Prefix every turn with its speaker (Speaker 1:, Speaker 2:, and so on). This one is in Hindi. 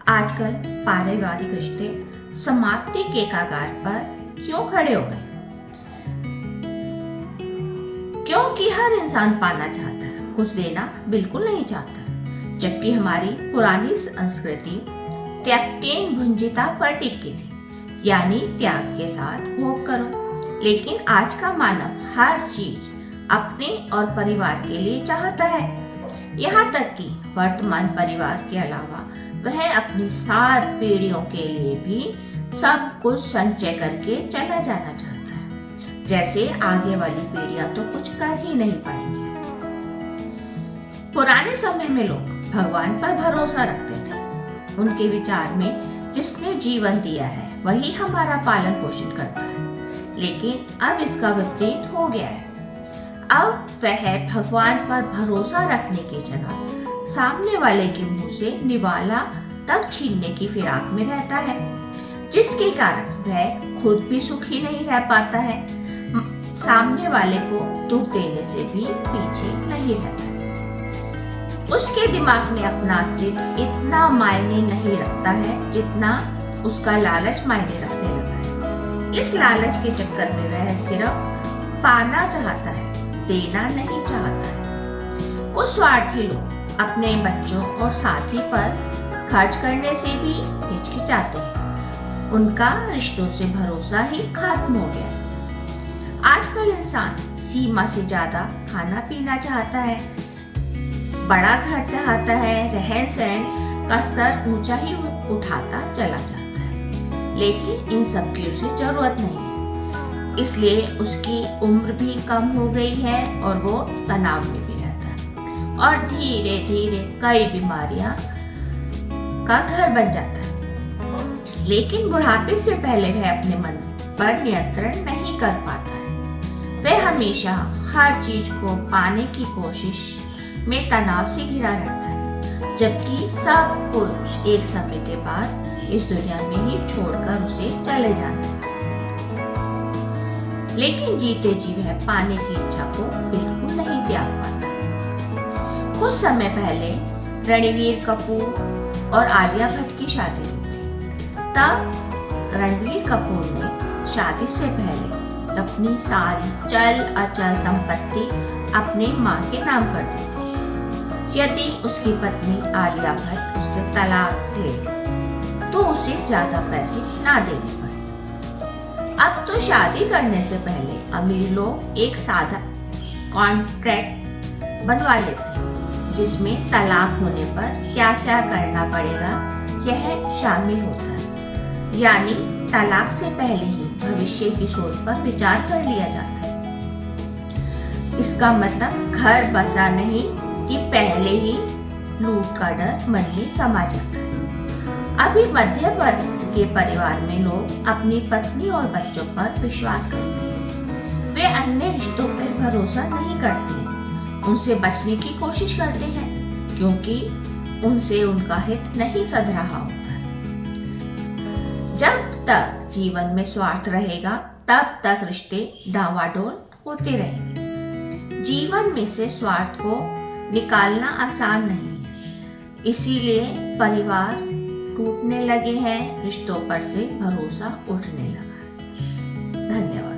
Speaker 1: आजकल पारिवारिक रिश्ते समाप्ति के कगार पर क्यों खड़े हो गए? क्योंकि हर इंसान पाना चाहता है, कुछ देना बिल्कुल नहीं चाहता। जबकि हमारी पुरानी संस्कृति त्यागतेन भुंजिता पर टिकी थी, यानी त्याग के साथ भोग करो। लेकिन आज का मानव हर चीज अपने और परिवार के लिए चाहता है। यहाँ तक कि वर्तमान परिवार के अलावा वह अपनी 7 पीढ़ियों के लिए भी सब कुछ संचय करके चला जाना चाहता है, जैसे आगे वाली पीढ़ियां तो कुछ कर ही नहीं पाएंगी। पुराने समय में लोग भगवान पर भरोसा रखते थे। उनके विचार में जिसने जीवन दिया है वही हमारा पालन पोषण करता है। लेकिन अब इसका विपरीत हो गया है। अब वह भगवान पर भरोसा रखने की जगह सामने वाले के मुंह से निवाला तक छीनने की फिराक में रहता है, जिसके कारण वह खुद भी सुखी नहीं रह पाता है, सामने वाले को दुख देने से भी पीछे नहीं रहता है। उसके दिमाग में अपना अस्तित्व इतना मायने नहीं रखता है जितना उसका लालच मायने रखने लगा है। इस लालच के चक्कर में वह सिर्फ पाना चाहता है, देना नहीं चाहता है। कुछ स्वार्थी लोग अपने बच्चों और साथी पर खर्च करने से भी हिचकिचाते हैं। उनका रिश्तों से भरोसा ही खत्म हो गया। आजकल इंसान सीमा से ज्यादा खाना पीना चाहता है, बड़ा घर चाहता है, रहन सहन का स्तर ऊंचा ही उठाता चला जाता है। लेकिन इन सब की उसे जरूरत नहीं है, इसलिए उसकी उम्र भी कम हो गई है और वो तनाव में भी रहता है और धीरे धीरे कई बीमारियां का घर बन जाता है। लेकिन बुढ़ापे से पहले वह अपने मन पर नियंत्रण नहीं कर पाता है। वह हमेशा हर चीज को पाने की कोशिश में तनाव से घिरा रहता है, जबकि सब कुछ एक समय के बाद इस दुनिया में ही छोड़कर उसे चले जाना है। लेकिन जीते जी वह पाने की इच्छा को बिल्कुल नहीं त्याग पाता है। कुछ समय पहले रणवीर कपूर और आलिया भट्ट की शादी हुई थी। तब रणवीर कपूर ने शादी से पहले अपनी सारी चल अचल संपत्ति अपने मां के नाम कर दी थी। यदि उसकी पत्नी आलिया भट्ट उससे तलाक ले तो उसे ज्यादा पैसे ना देने पड़े। अब तो शादी करने से पहले अमीर लोग एक सादा कॉन्ट्रैक्ट बनवा लेते हैं, जिसमें तलाक होने पर क्या क्या करना पड़ेगा यह शामिल होता है। यानी तलाक से पहले ही भविष्य की सोच पर विचार कर लिया जाता है। इसका मतलब घर बसा नहीं कि पहले ही लूट का डर मन में समा जाता है। अभी मध्य वर्ग के परिवार में लोग अपनी पत्नी और बच्चों पर विश्वास करते हैं। वे अन्य रिश्तों पर भरोसा नहीं करते, उनसे बचने की कोशिश करते हैं, क्योंकि उनसे उनका हित नहीं सध रहा होता है। जब तक जीवन में स्वार्थ रहेगा तब तक रिश्ते डावाडोल होते रहेंगे। जीवन में से स्वार्थ को निकालना आसान नहीं है, इसीलिए परिवार टूटने लगे हैं, रिश्तों पर से भरोसा उठने लगा है। धन्यवाद।